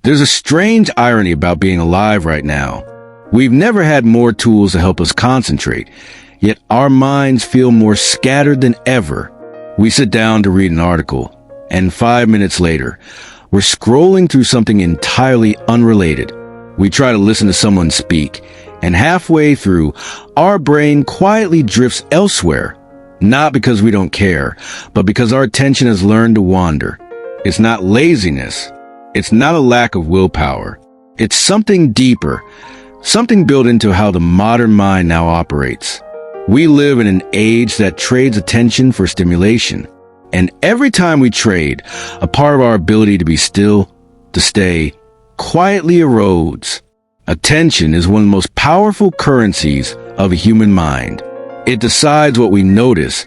There's a strange irony about being alive right now. We've never had more tools to help us concentrate, yet our minds feel more scattered than ever. We sit down to read an article, and 5 minutes later, we're scrolling through something entirely unrelated. We try to listen to someone speak, and halfway through, our brain quietly drifts elsewhere. Not because we don't care, but because our attention has learned to wander. It's not laziness. It's not a lack of willpower. It's something deeper, something built into how the modern mind now operates. We live in an age that trades attention for stimulation. And every time we trade, a part of our ability to be still, to stay, quietly erodes. Attention is one of the most powerful currencies of a human mind. It decides what we notice,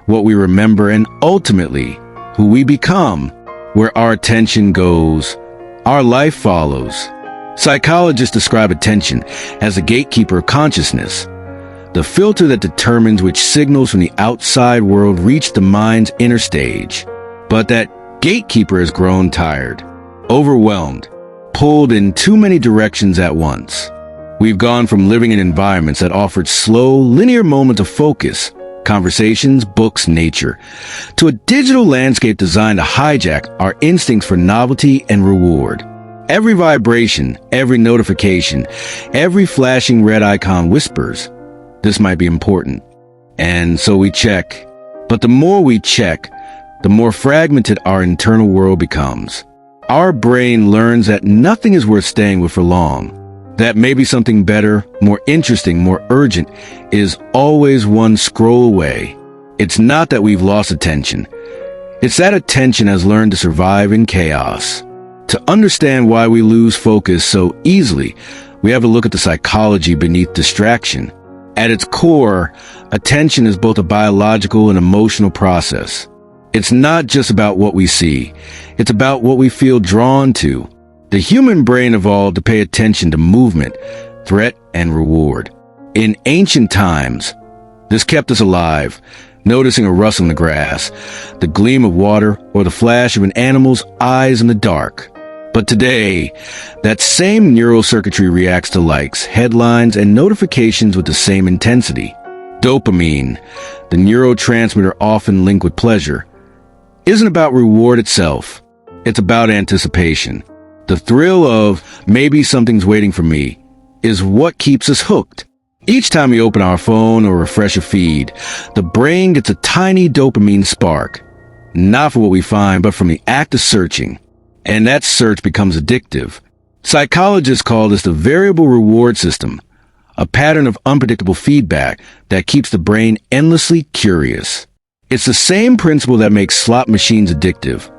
what we remember, and ultimately, who we become. Where our attention goes, our life follows. Psychologists describe attention as the gatekeeper of consciousness, the filter that determines which signals from the outside world reach the mind's inner stage. But that gatekeeper has grown tired, overwhelmed, pulled in too many directions at once. We've gone from living in environments that offered slow, linear moments of focus, conversations, books, nature, to a digital landscape designed to hijack our instincts for novelty and reward. Every vibration, every notification, every flashing red icon whispers, this might be important. And so we check. But the more we check, the more fragmented our internal world becomes. Our brain learns that nothing is worth staying with for long. That maybe something better, more interesting, more urgent is always one scroll away. It's not that we've lost attention. It's that attention has learned to survive in chaos. To understand why we lose focus so easily, we have to look at the psychology beneath distraction. At its core, attention is both a biological and emotional process. It's not just about what we see. It's about what we feel drawn to. The human brain evolved to pay attention to movement, threat, and reward. In ancient times, this kept us alive, noticing a rustle in the grass, the gleam of water, or the flash of an animal's eyes in the dark. But today, that same neural circuitry reacts to likes, headlines, and notifications with the same intensity. Dopamine, the neurotransmitter often linked with pleasure, isn't about reward itself. It's about anticipation. The thrill of maybe something's waiting for me is what keeps us hooked. Each time we open our phone or refresh a feed, the brain gets a tiny dopamine spark, not for what we find, but from the act of searching. And that search becomes addictive. Psychologists call this the variable reward system, a pattern of unpredictable feedback that keeps the brain endlessly curious. It's the same principle that makes slot machines addictive.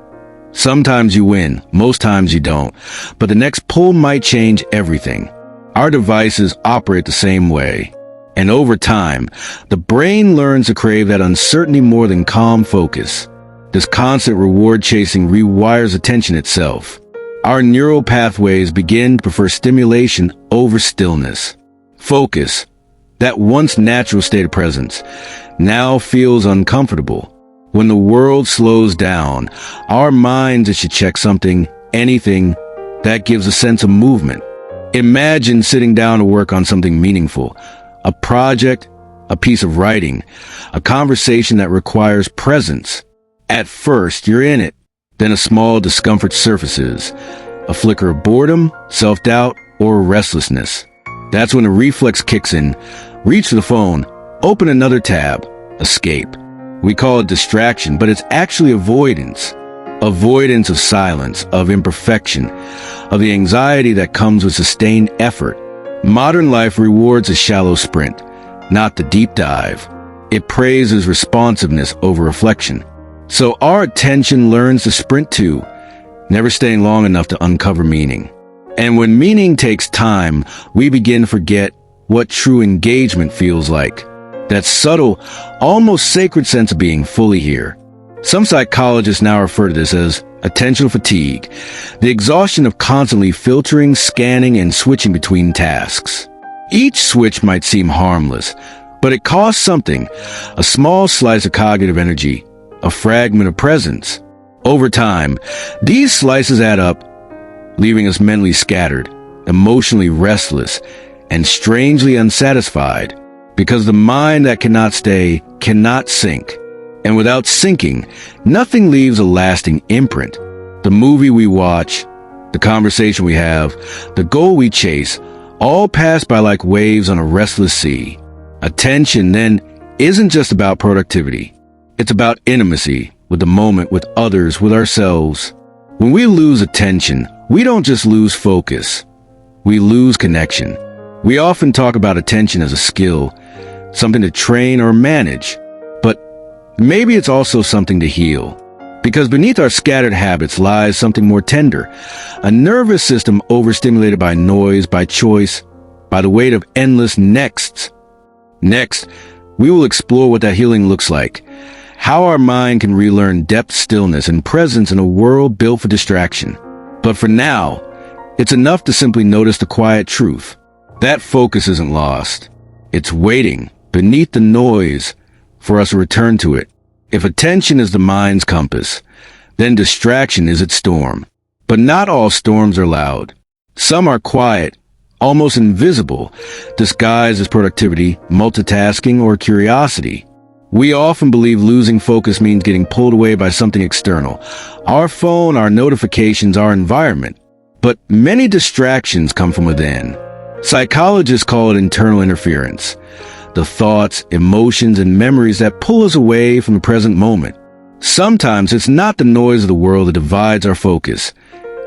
Sometimes you win, most times you don't, but the next pull might change everything. Our devices operate the same way. And over time, the brain learns to crave that uncertainty more than calm focus. This constant reward chasing rewires attention itself. Our neural pathways begin to prefer stimulation over stillness. Focus, that once natural state of presence, now feels uncomfortable. When the world slows down, our minds should check something, anything, that gives a sense of movement. Imagine sitting down to work on something meaningful, a project, a piece of writing, a conversation that requires presence. At first, you're in it. Then a small discomfort surfaces, a flicker of boredom, self-doubt, or restlessness. That's when a reflex kicks in. Reach for the phone, open another tab, escape. We call it distraction, but it's actually avoidance. Avoidance of silence, of imperfection, of the anxiety that comes with sustained effort. Modern life rewards a shallow sprint, not the deep dive. It praises responsiveness over reflection. So our attention learns to sprint too, never staying long enough to uncover meaning. And when meaning takes time, we begin to forget what true engagement feels like. That subtle, almost sacred sense of being fully here. Some psychologists now refer to this as attentional fatigue, the exhaustion of constantly filtering, scanning, and switching between tasks. Each switch might seem harmless, but it costs something, a small slice of cognitive energy, a fragment of presence. Over time, these slices add up, leaving us mentally scattered, emotionally restless, and strangely unsatisfied, because the mind that cannot stay cannot sink. And without sinking, nothing leaves a lasting imprint. The movie we watch, the conversation we have, the goal we chase, all pass by like waves on a restless sea. Attention, then, isn't just about productivity. It's about intimacy with the moment, with others, with ourselves. When we lose attention, we don't just lose focus. We lose connection. We often talk about attention as a skill, something to train or manage. But maybe it's also something to heal. Because beneath our scattered habits lies something more tender, a nervous system overstimulated by noise, by choice, by the weight of endless nexts. Next, we will explore what that healing looks like, how our mind can relearn depth, stillness, and presence in a world built for distraction. But for now, it's enough to simply notice the quiet truth. That focus isn't lost. It's waiting beneath the noise for us to return to it. If attention is the mind's compass, then distraction is its storm. But not all storms are loud. Some are quiet, almost invisible, disguised as productivity, multitasking, or curiosity. We often believe losing focus means getting pulled away by something external. Our phone, our notifications, our environment. But many distractions come from within. Psychologists call it internal interference. The thoughts, emotions, and memories that pull us away from the present moment. Sometimes it's not the noise of the world that divides our focus.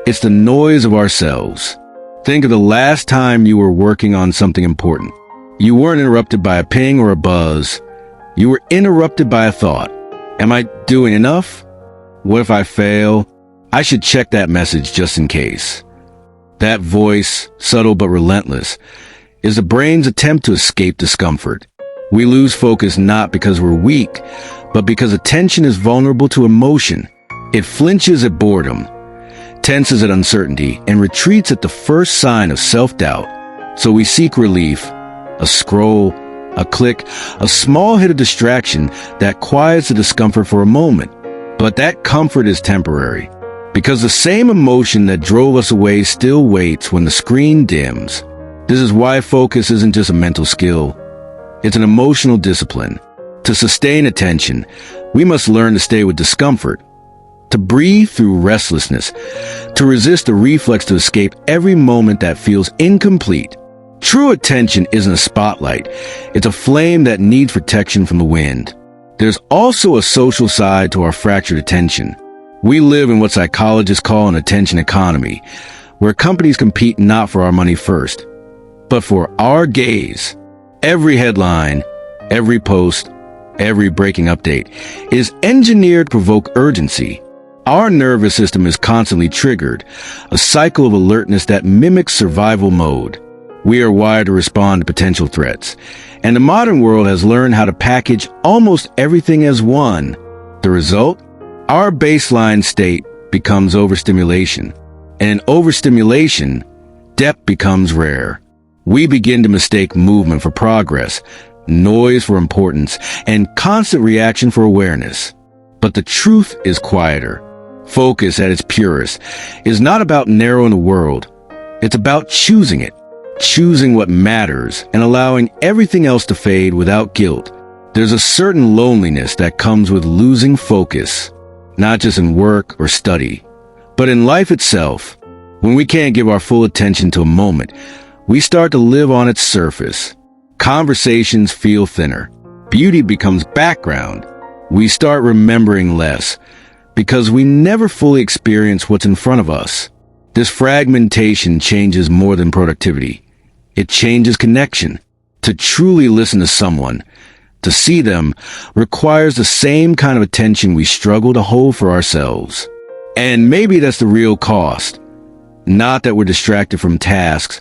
It's the noise of ourselves. Think of the last time you were working on something important. You weren't interrupted by a ping or a buzz. You were interrupted by a thought. Am I doing enough? What if I fail? I should check that message just in case. That voice, subtle but relentless, is the brain's attempt to escape discomfort. We lose focus not because we're weak, but because attention is vulnerable to emotion. It flinches at boredom, tenses at uncertainty, and retreats at the first sign of self-doubt. So we seek relief, a scroll, a click, a small hit of distraction that quiets the discomfort for a moment. But that comfort is temporary, because the same emotion that drove us away still waits when the screen dims. This is why focus isn't just a mental skill. It's an emotional discipline. To sustain attention, we must learn to stay with discomfort, to breathe through restlessness, to resist the reflex to escape every moment that feels incomplete. True attention isn't a spotlight. It's a flame that needs protection from the wind. There's also a social side to our fractured attention. We live in what psychologists call an attention economy, where companies compete not for our money first, but for our gaze. Every headline, every post, every breaking update is engineered to provoke urgency. Our nervous system is constantly triggered, a cycle of alertness that mimics survival mode. We are wired to respond to potential threats, and the modern world has learned how to package almost everything as one. The result? Our baseline state becomes overstimulation, and in overstimulation, depth becomes rare. We begin to mistake movement for progress, noise for importance, and constant reaction for awareness. But the truth is quieter. Focus at its purest is not about narrowing the world. It's about choosing it, choosing what matters, and allowing everything else to fade without guilt. There's a certain loneliness that comes with losing focus, not just in work or study, but in life itself. When we can't give our full attention to a moment, we start to live on its surface. Conversations feel thinner. Beauty becomes background. We start remembering less because we never fully experience what's in front of us. This fragmentation changes more than productivity. It changes connection. To truly listen to someone, to see them, requires the same kind of attention we struggle to hold for ourselves. And maybe that's the real cost. Not that we're distracted from tasks,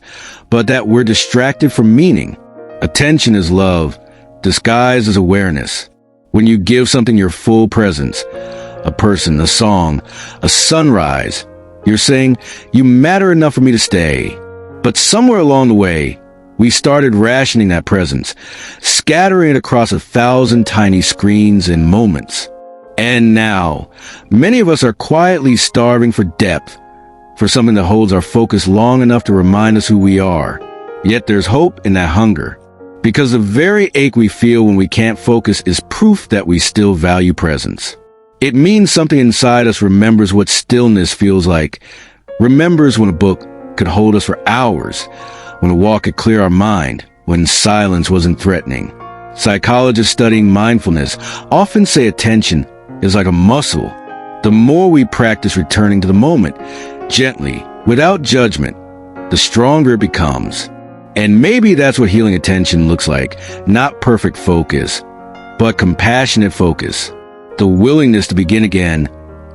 but that we're distracted from meaning. Attention is love, disguised as awareness. When you give something your full presence, a person, a song, a sunrise, you're saying, you matter enough for me to stay. But somewhere along the way, we started rationing that presence, scattering it across 1,000 tiny screens and moments. And now, many of us are quietly starving for depth, for something that holds our focus long enough to remind us who we are. Yet there's hope in that hunger, because the very ache we feel when we can't focus is proof that we still value presence. It means something inside us remembers what stillness feels like, remembers when a book could hold us for hours, when a walk could clear our mind, when silence wasn't threatening. Psychologists studying mindfulness often say attention is like a muscle. The more we practice returning to the moment, gently, without judgment, the stronger it becomes. And maybe that's what healing attention looks like. Not perfect focus, but compassionate focus. The willingness to begin again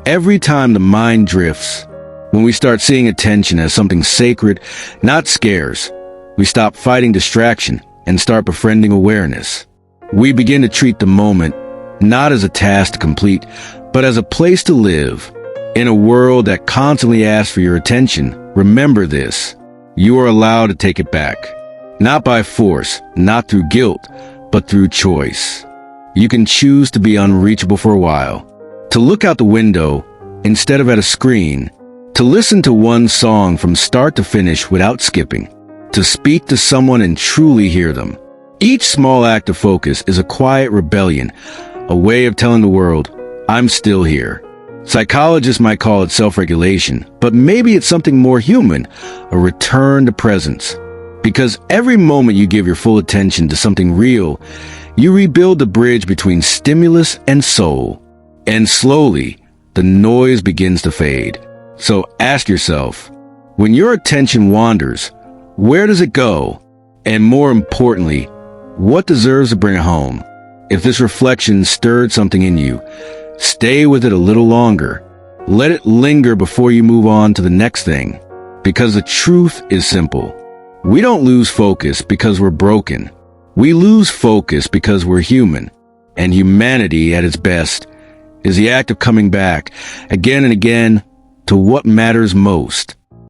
every time the mind drifts. When we start seeing attention as something sacred, not scarce, we stop fighting distraction and start befriending awareness. We begin to treat the moment not as a task to complete, but as a place to live. In a world that constantly asks for your attention, remember this: you are allowed to take it back. Not by force, not through guilt, but through choice. You can choose to be unreachable for a while, to look out the window instead of at a screen, to listen to one song from start to finish without skipping, to speak to someone and truly hear them. Each small act of focus is a quiet rebellion, a way of telling the world, I'm still here. Psychologists might call it self-regulation, but maybe it's something more human, a return to presence. Because every moment you give your full attention to something real, you rebuild the bridge between stimulus and soul. And slowly, the noise begins to fade. So ask yourself, when your attention wanders, where does it go? And more importantly, what deserves to bring it home? If this reflection stirred something in you, stay with it a little longer. Let it linger before you move on to the next thing. Because the truth is simple. We don't lose focus because we're broken. We lose focus because we're human. And humanity, at its best, is the act of coming back again and again to what matters most.